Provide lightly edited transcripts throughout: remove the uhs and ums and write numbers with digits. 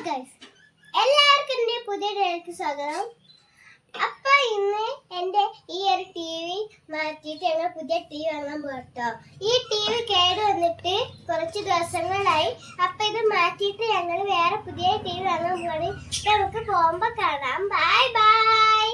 Guys, എല്ലാവർക്കും എൻ്റെ പുതിയ ഡേക്ക് സ്വാഗതം. അപ്പൊ ഇന്ന് എൻ്റെ ഈ ഒരു ടി വി മാറ്റിയിട്ട് ഞങ്ങൾ പുതിയ ടി വി വാങ്ങാൻ പോകട്ടോ. ഈ ടി വി കേട് വന്നിട്ട് കുറച്ച് ദിവസങ്ങളായി. അപ്പൊ ഇത് മാറ്റിയിട്ട് ഞങ്ങൾ വേറെ പുതിയ ടി വി വാങ്ങാൻ പോകണേ. നമുക്ക് പോകുമ്പോ കാണാം. Bye bye.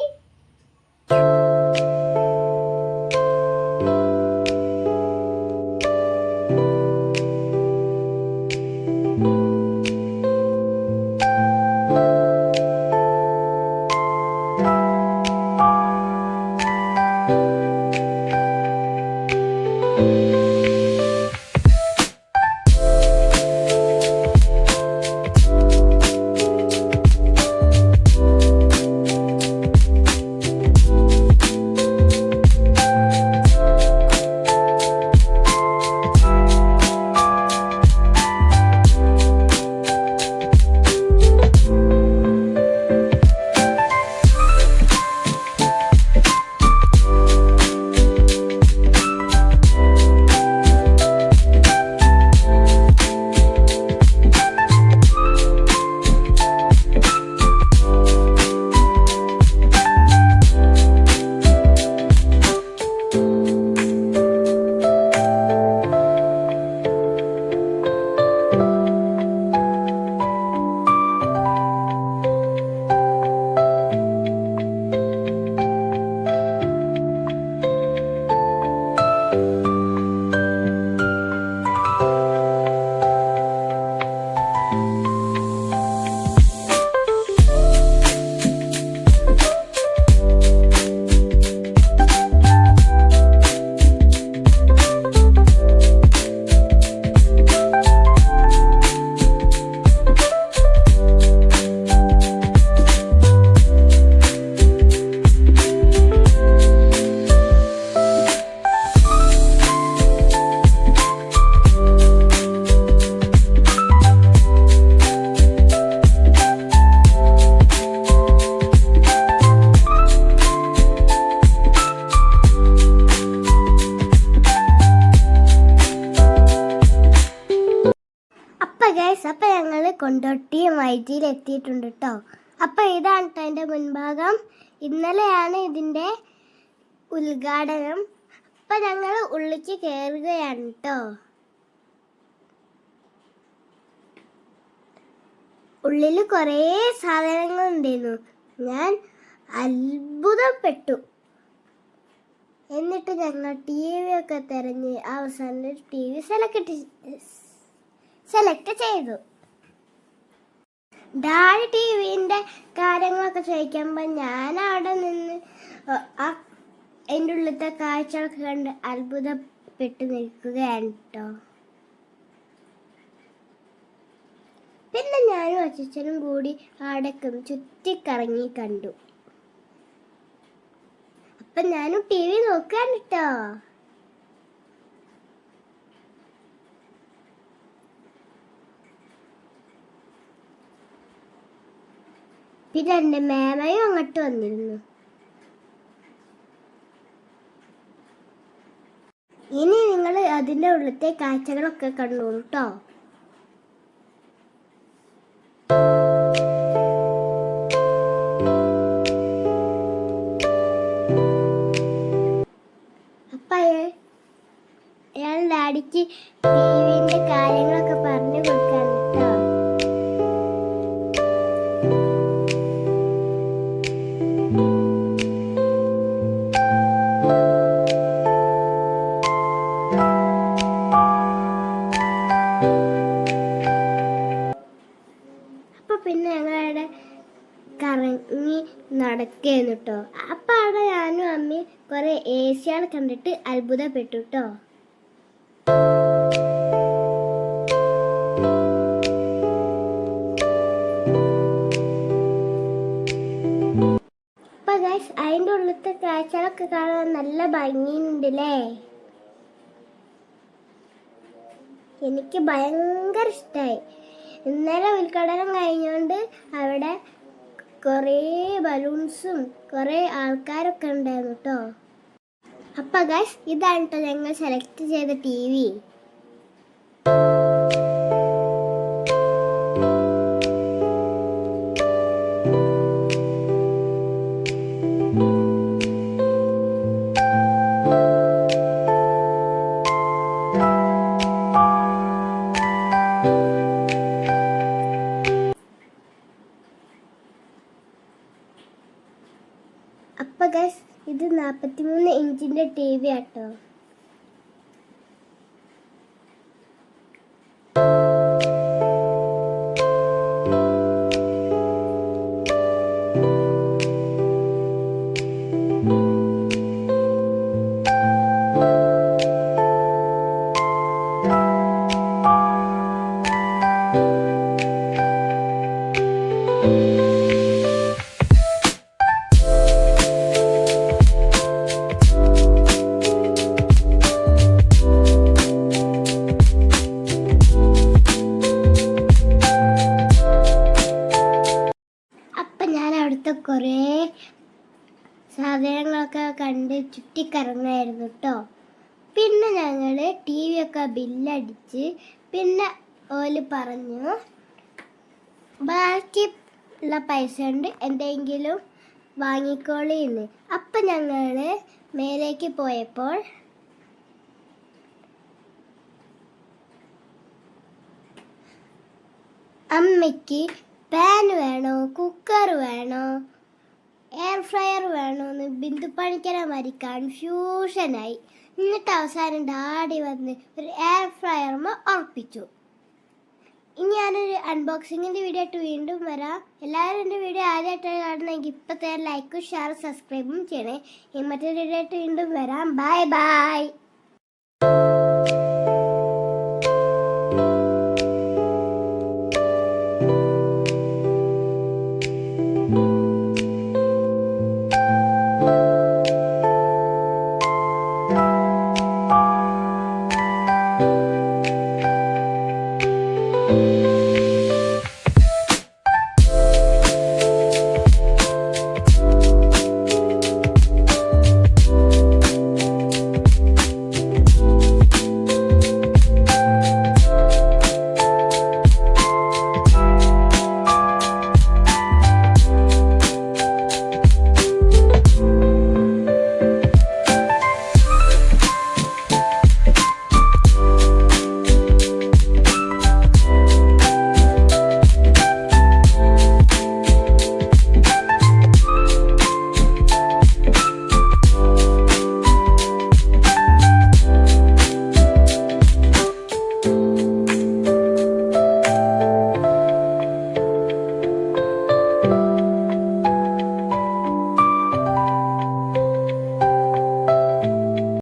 അപ്പൊ ഞങ്ങള് കൊണ്ടോട്ടി വൈദ്യയിൽ എത്തിയിട്ടുണ്ട് കേട്ടോ. അപ്പൊ ഇതാണ് കേട്ടോ എൻ്റെ മുൻഭാഗം. ഇന്നലെയാണ് ഇതിന്റെ ഉദ്ഘാടനം. അപ്പൊ ഞങ്ങൾ ഉള്ളിലേക്ക് കയറുകയാണ് കേട്ടോ. ഉള്ളില് കുറേ സാധനങ്ങൾ ഉണ്ടായിരുന്നു. ഞാൻ അത്ഭുതപ്പെട്ടു. എന്നിട്ട് ഞങ്ങൾ ടി വി ഒക്കെ തിരഞ്ഞ് അവസാനം ടി വി സെലക്ട് ചെയ്തു. ഡാഡി ടി വിൻ്റെ കാര്യങ്ങളൊക്കെ ചോദിക്കുമ്പോൾ ഞാൻ അവിടെ നിന്ന് എൻ്റെ ഉള്ളിലത്തെ കാഴ്ചകളൊക്കെ കണ്ട് അത്ഭുതപ്പെട്ട് നിൽക്കുകയാണ് കേട്ടോ. പിന്നെ ഞാനും അച്ഛനും കൂടി അവിടേക്കും ചുറ്റിക്കറങ്ങി കണ്ടു. അപ്പം ഞാനും ടി വി നോക്കുകയാണ് കേട്ടോ. പിന്നെ എൻ്റെ മേമയും അങ്ങോട്ട് വന്നിരുന്നു. ഇനി നിങ്ങൾ അതിൻ്റെ ഉള്ളിലത്തെ കാഴ്ചകളൊക്കെ കണ്ടോളൂ കേട്ടോ. അപ്പൊ അയാൾ ഡാഡിക്ക് ടി വിന്റെ കാര്യങ്ങളൊക്കെ പറഞ്ഞു കൊടുക്കാൻ കേട്ടോ. പിന്നെ ഞങ്ങളവിടെ കറങ്ങി നടക്കുകയായിരുന്നു കേട്ടോ. അപ്പം അവിടെ ഞാനും അമ്മയും കുറേ ഏസികൾ കണ്ടിട്ട് അത്ഭുതപ്പെട്ടു കേട്ടോ. അപ്പം ഗൈസ്, അതിൻ്റെ ഉള്ളിലത്തെ കാഴ്ചകളൊക്കെ കാണാൻ നല്ല ഭംഗിയുണ്ടല്ലേ. എനിക്ക് ഭയങ്കര ഇഷ്ടമായി. ഇന്നലെ ഉദ്ഘാടനം കഴിഞ്ഞുകൊണ്ട് അവിടെ കുറേ ബലൂൺസും കുറേ ആൾക്കാരൊക്കെ ഉണ്ടായിരുന്നു കേട്ടോ. അപ്പം ഗൈസ്, ഇതാണ് കേട്ടോ ഞങ്ങൾ സെലക്ട് ചെയ്ത ടി വി. ഇത് 43 ഇഞ്ചിന്റെ ടി വി ആട്ടോ. ഞാൻ അവിടുത്തെ കുറേ സാധനങ്ങളൊക്കെ കണ്ട് ചുറ്റിക്കറങ്ങായിരുന്നു കേട്ടോ. പിന്നെ ഞങ്ങൾ ടി വി ഒക്കെ ബില്ലടിച്ച് പിന്നെ ഓല് പറഞ്ഞു ബാക്കി ഉള്ള പൈസ കൊണ്ട് എന്തെങ്കിലും വാങ്ങിക്കോളിന്ന്. അപ്പം ഞങ്ങൾ മേലേക്ക് പോയപ്പോൾ അമ്മയ്ക്ക് പാൻ വേണോ, കുക്കർ വേണോ, എയർ ഫ്രയർ വേണോ എന്ന് ബിന്ദു പണിക്കരമാതിരി കൺഫ്യൂഷനായി. എന്നിട്ട് അവസാനം ഡാഡി വന്ന് ഒരു എയർ ഫ്രയർമ ഉറപ്പിച്ചു. ഇനി ഞാനൊരു അൺബോക്സിങ്ങിൻ്റെ വീഡിയോ ആയിട്ട് വീണ്ടും വരാം. എല്ലാവരും എൻ്റെ വീഡിയോ ആദ്യമായിട്ടാണ് കാണണമെങ്കിൽ ഇപ്പോഴത്തെ ലൈക്കും ഷെയറും സബ്സ്ക്രൈബും ചെയ്യണേ. ഈ മറ്റൊരു വീഡിയോ ആയിട്ട് വീണ്ടും വരാം. Bye bye.